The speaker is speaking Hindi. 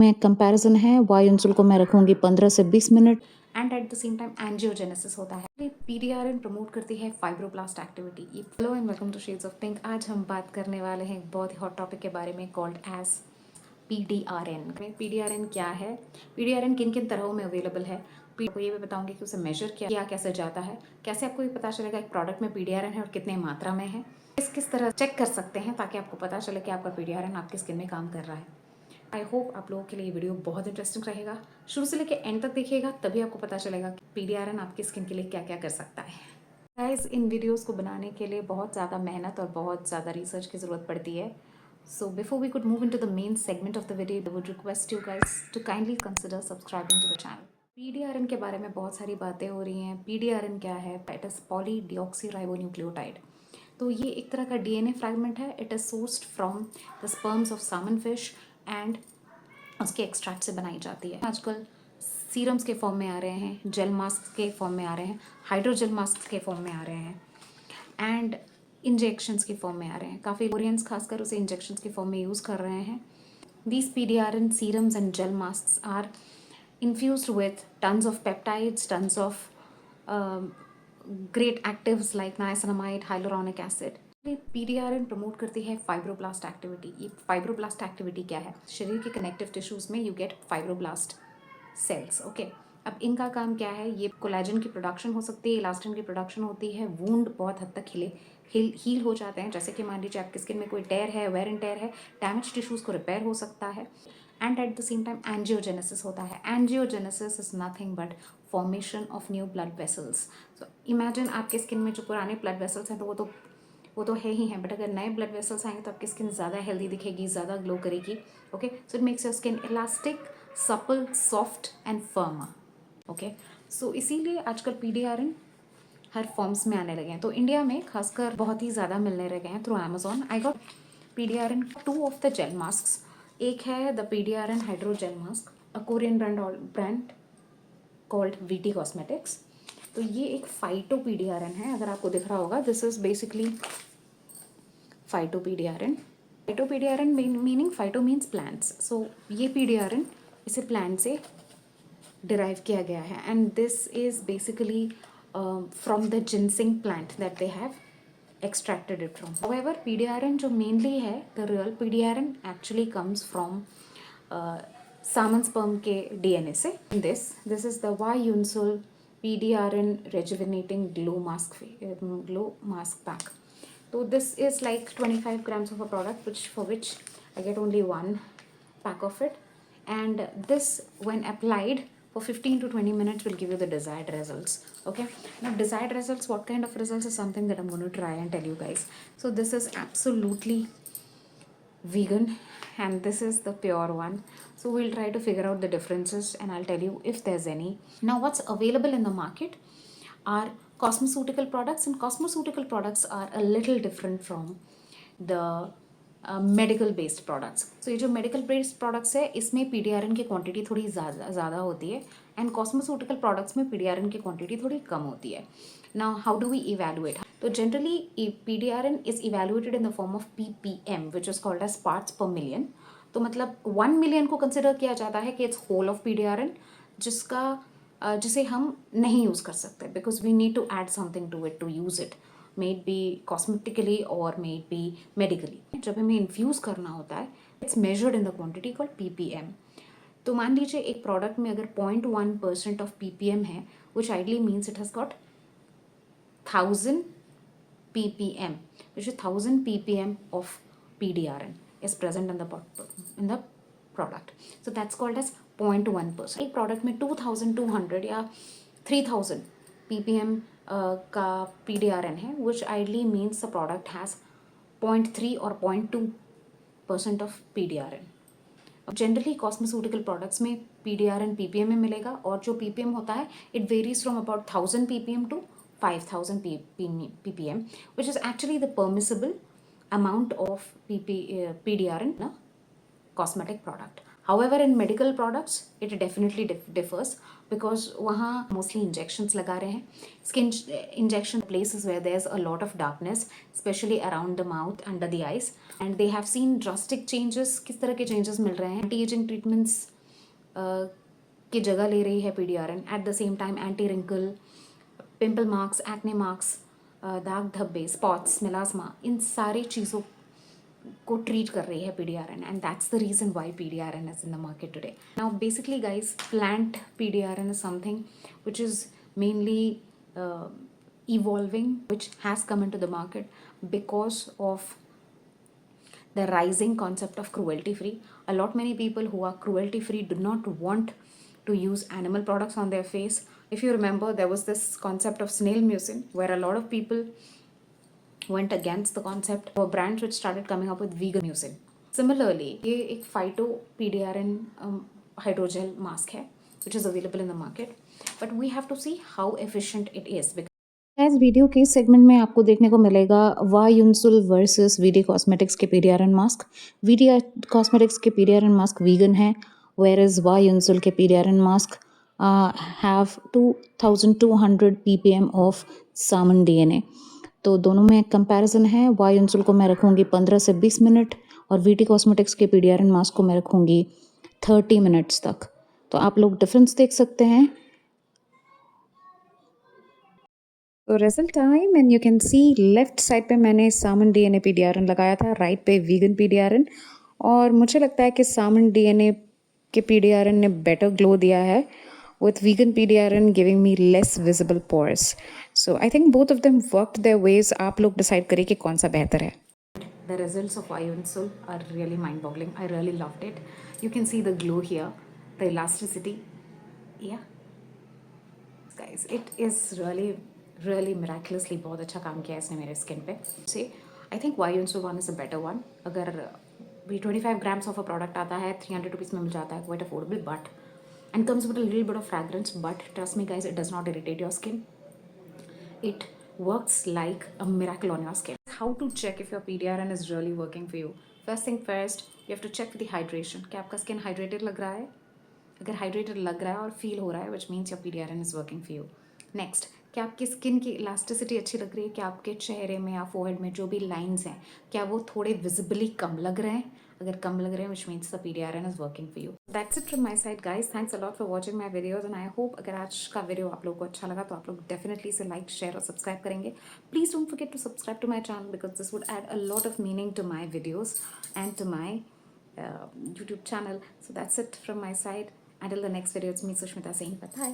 में कंपैरिजन है, वाई इंसुल को मैं रखूंगी 15 से 20 minute and at the same time angiogenesis होता है। पीडीआरएन प्रमोट करती है fibroblast activity. Hello and welcome to shades of pink. आज हम बात करने वाले हैं एक बहुत ही हॉट टॉपिक के बारे में कॉल्ड एज पीडीआरएन। पीडीआरएन क्या है, पीडीआरएन किन किन तरहों में अवेलेबल है, आपको ये भी बताऊंगी कि उसे मेजर किया कैसे जाता है, कैसे आपको ये पता चलेगा एक प्रोडक्ट में पीडीआरएन है और कितने मात्रा में है, किस तरह चेक कर सकते हैं ताकि आपको पता चले कि आपका पीडीआरएन आपकी स्किन में काम कर रहा है। आई होप आप लोगों के लिए ये वीडियो बहुत इंटरेस्टिंग रहेगा। शुरू से लेकर एंड तक देखिएगा, तभी आपको पता चलेगा कि पीडीआरएन आपकी स्किन के लिए क्या क्या कर सकता है। गाइस, इन वीडियोस को बनाने के लिए बहुत ज़्यादा मेहनत और बहुत ज़्यादा रिसर्च की ज़रूरत पड़ती है। So before we could move into the main segment of the video, I would request you guys to kindly consider subscribing to the channel. पीडीआरएन के बारे में बहुत सारी बातें हो रही हैं। पीडीआरएन क्या है? It is polydeoxyribonucleotide. तो ये एक तरह का डीएनए फ्रैगमेंट है। It is sourced from the sperms of salmon fish and उसके एक्सट्रैक्ट से बनाई जाती है। आजकल सीरम्स के फॉर्म में आ रहे हैं, जेल मास्क के फॉर्म में आ रहे हैं, हाइड्रोजेल मास्क के फॉर्म में आ रहे हैं एंड इंजेक्शंस की फॉर्म में आ रहे हैं। काफ़ी कोरियंस खासकर उसे इंजेक्शंस की फॉर्म में यूज़ कर रहे हैं। These PDRN serums and gel mask are infused with tons of peptides, tons of great actives like niacinamide, hyaluronic acid. PDRN promote करती है फाइब्रोब्लास्ट एक्टिविटी। ये फाइब्रोब्लास्ट एक्टिविटी क्या है? शरीर के कनेक्टिव टिश्यूज में you get fibroblast cells. Okay, अब इनका काम क्या है? ये कोलेजन की प्रोडक्शन हो सकती है, इलास्टिन की प्रोडक्शन होती है, वूंड बहुत हद तक हील हो जाते हैं। जैसे कि मान लीजिए आपकी स्किन में कोई टेयर है, वेर एंड टेयर है, डैमेज टिश्यूज को रिपेयर हो सकता है and at the same time angiogenesis होता है। Angiogenesis is nothing but formation of new blood vessels. So imagine आपके स्किन में जो पुराने ब्लड वेसल्स हैं तो वो तो है ही हैं, बट अगर नए ब्लड वेसल्स आएंगे तो आपकी स्किन ज़्यादा हेल्दी दिखेगी, ज़्यादा ग्लो करेगी। Okay, so it makes your skin elastic, supple, soft and firm. Okay, so इसीलिए आजकल पीडीआरएन हर फॉर्म्स में आने लगे हैं। तो इंडिया में खासकर बहुत ही ज़्यादा मिलने लगे हैं through Amazon. I got PDRN 2 of the gel mask. एक है the PDRN hydrogel mask, a Korean brand called VT cosmetics. तो ये एक फाइटो पीडीआरएन है, अगर आपको दिख रहा होगा, this is basically phyto PDRN. Phyto PDRN meaning phyto means plants. So ये पीडियारन इसे प्लांट से डिराइव किया गया है and this is basically from the ginseng plant that they have extracted it from. However, PDRN जो mainly है, the real PDRN actually comes from salmon sperm के DNA से. This is the Y-Unsul PDRN rejuvenating glow mask pack. So this is like 25 grams of a product for which I get only one pack of it, and this when applied for 15 to 20 minutes will give you the desired results. Okay, now desired results, what kind of results, is something that I'm going to try and tell you guys. So this is absolutely vegan and this is the pure one, so we'll try to figure out the differences and I'll tell you if there's any. Now what's available in the market are cosmeceutical products, and cosmeceutical products are a little different from the medical based products. So ये जो मेडिकल बेस्ड प्रोडक्ट्स है इसमें पीडीआरएन की क्वांटिटी थोड़ी ज़्यादा होती है एंड कॉस्मोसूटिकल प्रोडक्ट्स में पीडीआरएन की क्वांटिटी थोड़ी कम होती है। Now how do we evaluate? तो generally PDRN is evaluated in the form of PPM which is called as parts per million. तो मतलब 1 मिलियन को कंसिडर किया जाता है कि इट्स होल ऑफ पीडीआरएन, जिसे हम नहीं यूज़ कर सकते because we need to add something to it to use it, may it be cosmetically or may it be medically। जब हमें इन्फ्यूज करना होता है it's measured in the quantity called ppm. तो मान लीजिए एक प्रोडक्ट में अगर 0.1% ऑफ पीपीएम है, which ideally means it has got 1000 ppm, which is 1000 ppm of PDRN is present in the product. So that's called as 0.1%। एक प्रोडक्ट में 2200 या 3000 ppm का PDRN है, which ideally means the product has 0.3 or 0.2% of PDRN। Generally cosmeceutical products में पीडीआरएन पीपीएम में मिलेगा और जो पीपीएम होता है it varies from about 1000 ppm to 5000 ppm, which is actually the permissible amount of PDRN in a cosmetic product. However, in medical products, it definitely differs because वहाँ mostly injections लगा रहे हैं. Skin injection places where there's a lot of darkness, especially around the mouth, under the eyes, and they have seen drastic changes. किस तरह के changes मिल रहे हैं? Anti-aging treatments की जगह ले रही है PDRN. At the same time, anti-wrinkle, pimple marks, acne marks, दाग धब्बे, spots, melasma, इन सारी चीज़ों को ट्रीट कर रही है PDRN, and that's the reason why PDRN is in the market today. Now basically guys, plant PDRN is something which is mainly evolving, which has come into the market because of the rising concept of cruelty free. A lot many people who are cruelty free do not want to use animal products on their face. If you remember, there was this concept of snail mucin where a lot of people went against the concept of brands which started coming up with vegan mucin. Similarly, ये एक phyto PDRN hydrogel mask है which is available in the market, but we have to see how efficient it is. इस वीडियो के सेगमेंट में आपको देखने को मिलेगा वायुंसुल वर्सेस वीडी कॉस्मेटिक्स के PDRN मास्क. वीडी कॉस्मेटिक्स के PDRN मास्क वीगन है, whereas वायुंसुल के PDRN mask have 2200 ppm of salmon DNA. तो दोनों में कंपैरिजन है. वायुंसुल को मैं रखूँगी 15 से 20 मिनट और वीटी कॉस्मेटिक्स के PDRN मास्क को मैं रखूँगी 30 मिनट्स तक. तो आप लोग डिफरेंस देख सकते हैं. तो result time, and you can see left side पे मैंने सामन DNA PDRN लगाया था, राइट पे वीगन PDRN, और मुझे लगता है कि सामन DNA के PDRN ने बेटर ग्लो दिया है, with vegan PDRN giving me less visible pores. So I think both of them worked their ways. आप लोग decide करिए कि कौन सा बेहतर है. The results of Ionsul are really mind-boggling. I really loved it. You can see the glow here, the elasticity. Yeah. Guys, it is really miraculously बहुत अच्छा काम किया है इसने मेरे स्किन पे. See, I think Ionsul one is a better one. अगर भी 25 grams of a product आता है 300 rupees में मिल जाता है, quite affordable, but and comes with a little bit of fragrance, but trust me guys, it does not irritate your skin. It works like a miracle on your skin. How to check if your PDRN is really working for you? First thing first, you have to check the hydration. क्या आपका skin hydrated लग रहा है? अगर hydrated लग रहा है और feel हो रहा है, which means your PDRN is working for you. Next, क्या आपकी स्किन की इलास्टिसिटी अच्छी लग रही है? क्या आपके चेहरे में या फोरहेड में जो भी लाइंस हैं, क्या वो थोड़े विजिबली कम लग रहे हैं? अगर कम लग रहे हैं, which means the PDRN is working for you. That's it from my side guys. Thanks a lot for watching my videos, and I hope अगर आज का वीडियो आप लोगों को अच्छा लगा तो आप लोग definitely इसे like, share और subscribe करेंगे. Please don't forget to subscribe to my channel because this would add a lot of meaning to my videos and to my YouTube channel. So that's it from my side. Until the next video, it's me Sushmita saying bye.